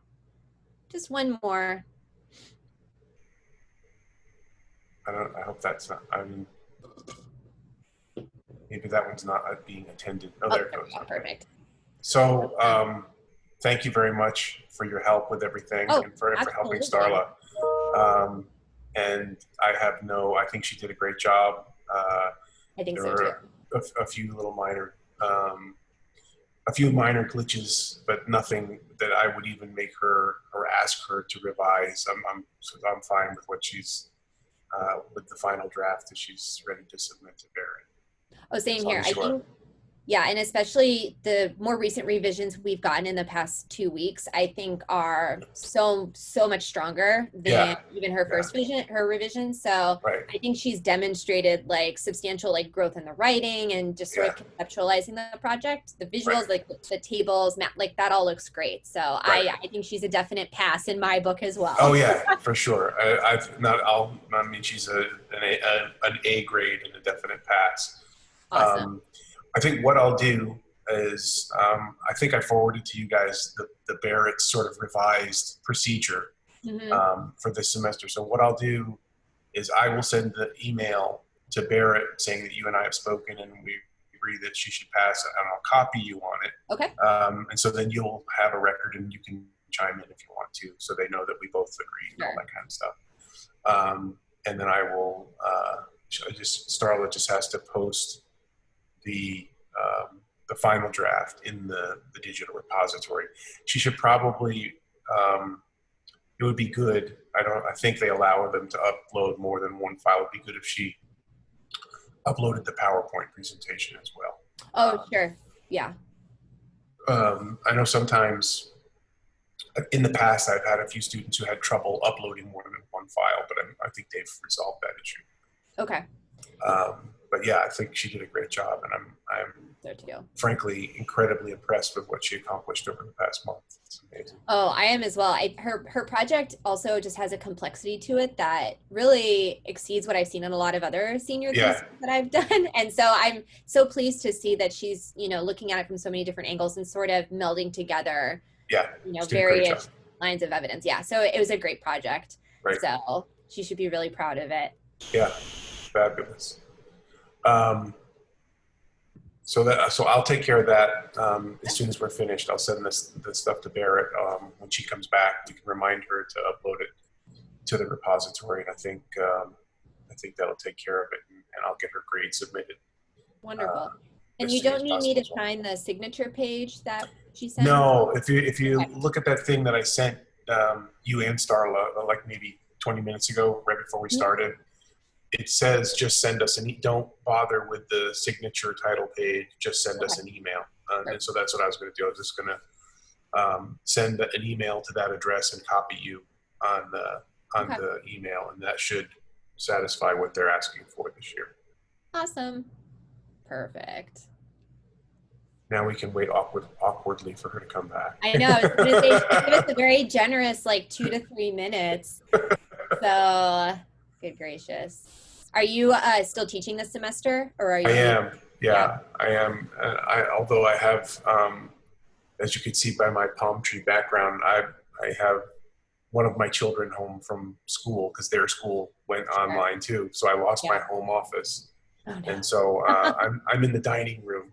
just one more. I hope that's not. I mean, maybe that one's not being attended. Oh, there it There we goes. go. Okay. Perfect. So, thank you very much for your help with everything Oh, and for helping absolutely. Starla. And I think she did a great job. I think There so too. were a few little a few minor glitches, but nothing that I would even make her or ask her to revise. I'm fine with what she's with the final draft that she's ready to submit to Barry. Oh, same As long here. as I you are. think, yeah, and especially the more recent revisions we've gotten in the past 2 weeks, I think are so much stronger than Yeah. even her first revision. So Right. I think she's demonstrated like substantial like growth in the writing and just sort of conceptualizing the project, the visuals, Right. like the tables, map, like that all looks great. So Right. I think she's a definite pass in my book as well. Oh yeah, for sure. I mean, she's an A grade and a definite pass. Awesome. I think what I'll do is I think I forwarded to you guys the Barrett sort of revised procedure Mhm. for this semester. So what I'll do is I will send the email to Barrett saying that you and I have spoken and we agree that she should pass it, and I'll copy you on it. Okay. And so then you'll have a record and you can chime in if you want to, so they know that we both agree and all that kind of stuff. And then I will Starla just has to post the final draft in the digital repository. She should probably it would be good. I think they allow them to upload more than one file. It'd be good if she uploaded the PowerPoint presentation as well. Oh, sure. Yeah. I know sometimes in the past I've had a few students who had trouble uploading more than one file, but I think they've resolved that issue. Okay. But yeah, I think she did a great job, and I'm So too. frankly incredibly impressed with what she accomplished over the past month. It's amazing. Oh, I am as well. Her project also just has a complexity to it that really exceeds what I've seen in a lot of other senior theses that I've done. And so I'm so pleased to see that she's, looking at it from so many different angles and sort of melding together, various lines of evidence. Yeah. So it was a great project. Right. So she should be really proud of it. Yeah. Fabulous. So I'll take care of that as soon as we're finished. I'll send this stuff to Barrett when she comes back. We can remind her to upload it to the repository, and I think that'll take care of it, and I'll get her grade submitted. Wonderful. And you don't need me to sign the signature page that she sent? No, if you look at that thing that I sent you and Starla like maybe 20 minutes ago, right before we started. It says just send us don't bother with the signature title page, just send us an email. And so that's what I was going to do. I was just going to send an email to that address and copy you on the email, and that should satisfy what they're asking for this year. Awesome. Perfect. Now we can wait awkwardly for her to come back. I know. I was going to say, she gave us a very generous, like 2 to 3 minutes. So, good gracious. Are you still teaching this semester, or are you? I am. Yeah, I am. Although I have, as you can see by my palm tree background, I have one of my children home from school because their school went online too. So I lost my home office, and so I'm in the dining room,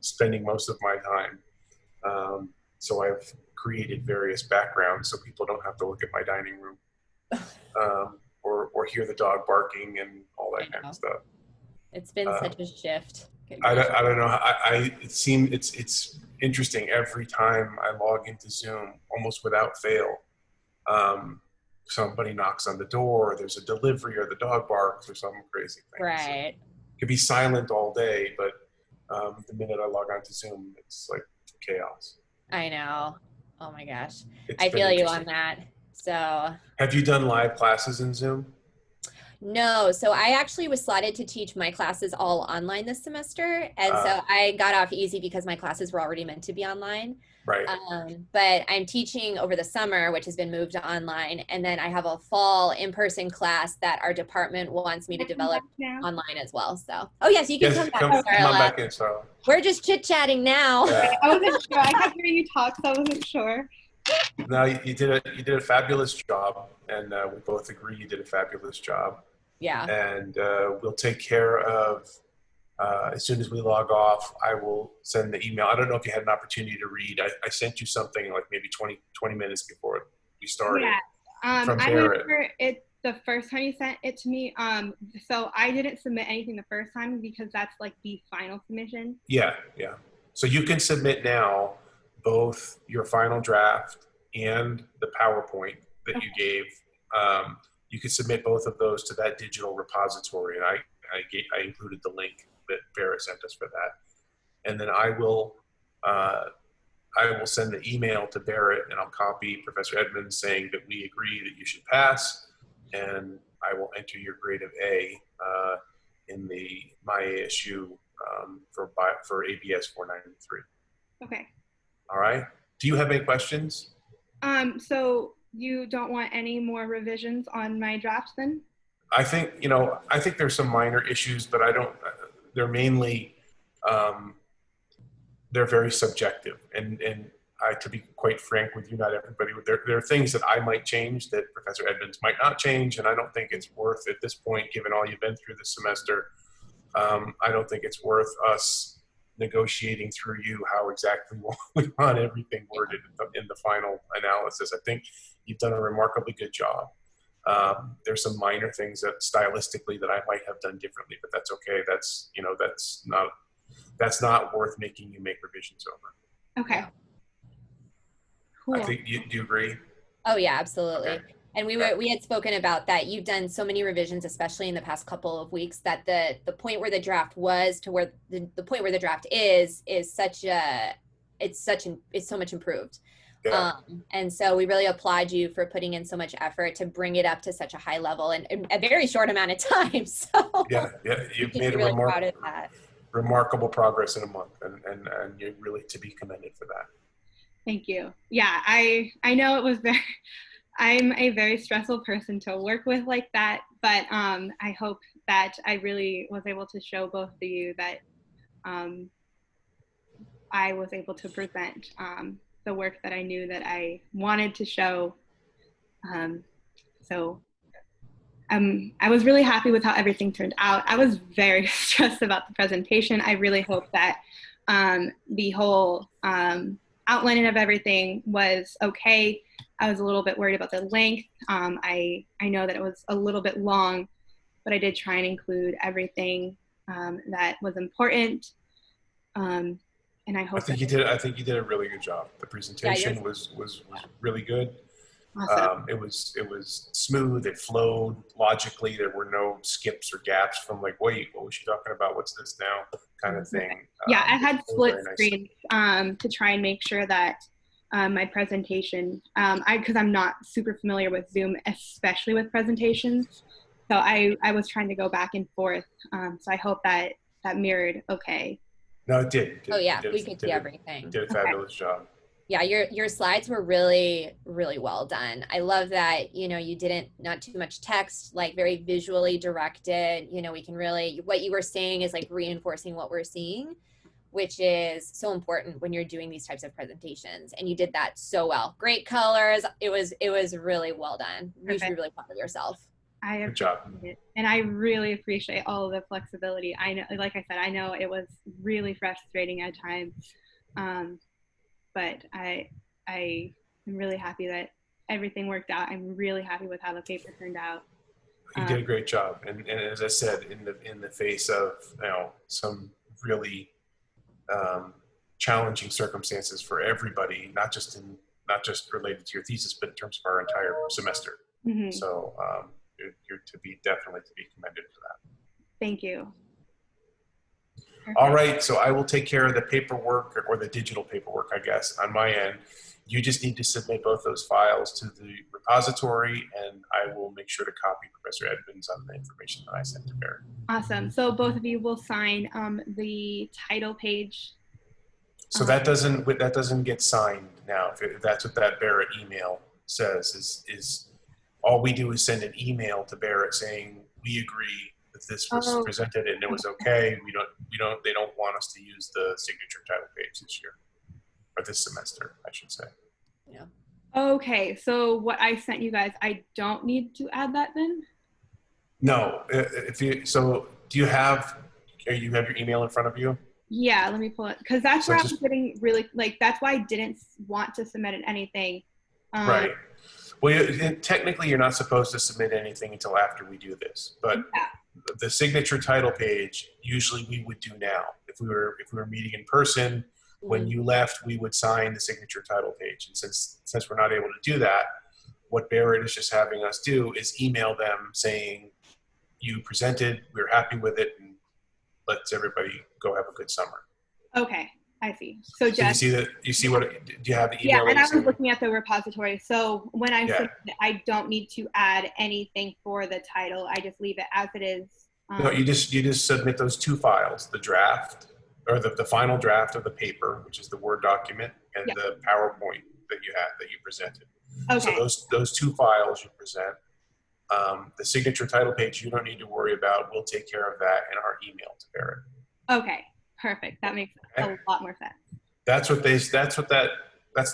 spending most of my time. So I've created various backgrounds so people don't have to look at my dining room, or hear the dog barking and all that kind of stuff. It's been such a shift. I don't know. It's interesting. Every time I log into Zoom, almost without fail, somebody knocks on the door, or there's a delivery, or the dog barks, or some crazy thing. Right. So it could be silent all day, but the minute I log onto Zoom, it's like chaos. I know. Oh my gosh. It's I feel you on that. So. Have you done live classes in Zoom? No, so I actually was slotted to teach my classes all online this semester, and so I got off easy because my classes were already meant to be online. Right. But I'm teaching over the summer, which has been moved to online, and then I have a fall in-person class that our department wants me to develop online as well. So, oh yes, you can come back, Starla. Come on back in, Starla. We're just chit-chatting now. Yeah. I wasn't sure. I kept hearing you talk, so I wasn't sure. No, you did a fabulous job, and we both agree you did a fabulous job. Yeah. And we'll take care of, as soon as we log off, I will send the email. I don't know if you had an opportunity to read. I sent you something like maybe 20 minutes before we started. Yeah. From I Barrett. remember it the first time you sent it to me. So I didn't submit anything the first time because that's like the final submission. Yeah. So you can submit now both your final draft and the PowerPoint that you gave. You can submit both of those to that digital repository, and I included the link that Vera sent us for that. And then I will send the email to Barrett, and I'll copy Professor Edmonds saying that we agree that you should pass, and I will enter your grade of A in my ASU for ABS 493. Okay. All right. Do you have any questions? So you don't want any more revisions on my draft then? I think there's some minor issues, but they're mainly, they're very subjective. And to be quite frank with you, not everybody, there are things that I might change that Professor Edmonds might not change. And I don't think it's worth, at this point, given all you've been through this semester, I don't think it's worth us negotiating through you how exactly we want everything worded in the final analysis. I think you've done a remarkably good job. There's some minor things that stylistically that I might have done differently, but that's okay. That's not worth making you make revisions over. Okay. Cool. I think do you agree? Oh yeah, absolutely. Okay. And we had spoken about that. You've done so many revisions, especially in the past couple of weeks, that the point where the draft was to where the point where the draft is so much improved. Yeah. And so we really applaud you for putting in so much effort to bring it up to such a high level in a very short amount of time. So yeah, you've made a really proud of that. Remarkable progress in a month, and you're really to be commended for that. Thank you. Yeah, I know it was I'm a very stressful person to work with like that, but I hope that I really was able to show both of you that I was able to present the work that I knew that I wanted to show. So I was really happy with how everything turned out. I was very stressed about the presentation. I really hope that the whole outlining of everything was okay. I was a little bit worried about the length. I know that it was a little bit long, but I did try and include everything that was important. And I hope I think you did a really good job. The presentation was really good. Awesome. It was smooth. It flowed logically. There were no skips or gaps from like, wait, what was she talking about? What's this now? Kind of thing. Yeah, I had split screens to try and make sure that my presentation, because I'm not super familiar with Zoom, especially with presentations. So I was trying to go back and forth. So I hope that mirrored okay. No, it did. Oh yeah, Did, we could see everything. Did a fabulous job. Yeah, your slides were really, really well done. I love that, you know, you didn't, not too much text, like very visually directed. You know, we can really, what you were saying is like reinforcing what we're seeing, which is so important when you're doing these types of presentations. And you did that so well. Great colors. It was really well done. You should be really proud of yourself. I Good job. appreciate it. And I really appreciate all of the flexibility. I know, like I said, I know it was really frustrating at times. But I am really happy that everything worked out. I'm really happy with how the paper turned out. You did a great job, and as I said, in the face of, you know, some really challenging circumstances for everybody, not just related to your thesis, but in terms of our entire semester. Mm-hmm. So you're definitely to be commended for that. Thank you. Perfect. All right, so I will take care of the paperwork, or the digital paperwork, I guess, on my end. You just need to submit both those files to the repository, and I will make sure to copy Professor Edmonds on the information that I sent to Barrett. Awesome. So both of you will sign the title page. So that doesn't get signed now. If that's what that Barrett email says, is all we do is send an email to Barrett saying we agree that this was presented and it was okay. They don't want us to use the signature title page this year, or this semester, I should say. Yeah. Okay, so what I sent you guys, I don't need to add that then? No, do you have your email in front of you? Yeah, let me pull it, because that's where I was getting really, like, that's why I didn't want to submit anything. Right. Well, technically you're not supposed to submit anything until after we do this, but the signature title page, usually we would do now. If we were meeting in person, when you left, we would sign the signature title page. And since we're not able to do that, what Barrett is just having us do is email them saying, you presented, we're happy with it, and let's everybody go have a good summer. Okay, I see. So just, do you have the email? Yeah, and I was looking at the repository. So when I submit it, I don't need to add anything for the title. I just leave it as it is. No, you just submit those two files, the draft, or the final draft of the paper, which is the Word document, and the PowerPoint that you presented. Okay. So those two files you present. The signature title page you don't need to worry about. We'll take care of that in our email to Barrett. Okay, perfect. That makes a lot more sense. That's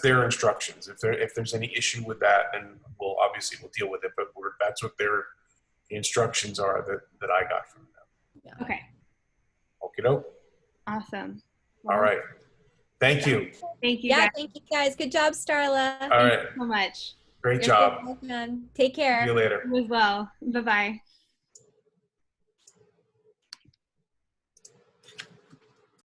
their instructions. If there's any issue with that, then we'll deal with it. But that's what the instructions are that I got from them. Yeah. Okay. Okie doke. Awesome. Well, all right. Thank you. Thank you. Yeah, guys. thank you guys. Good job, Starla. All right. Thank you so much. Great job. Take care. See you later. You as well. Bye-bye.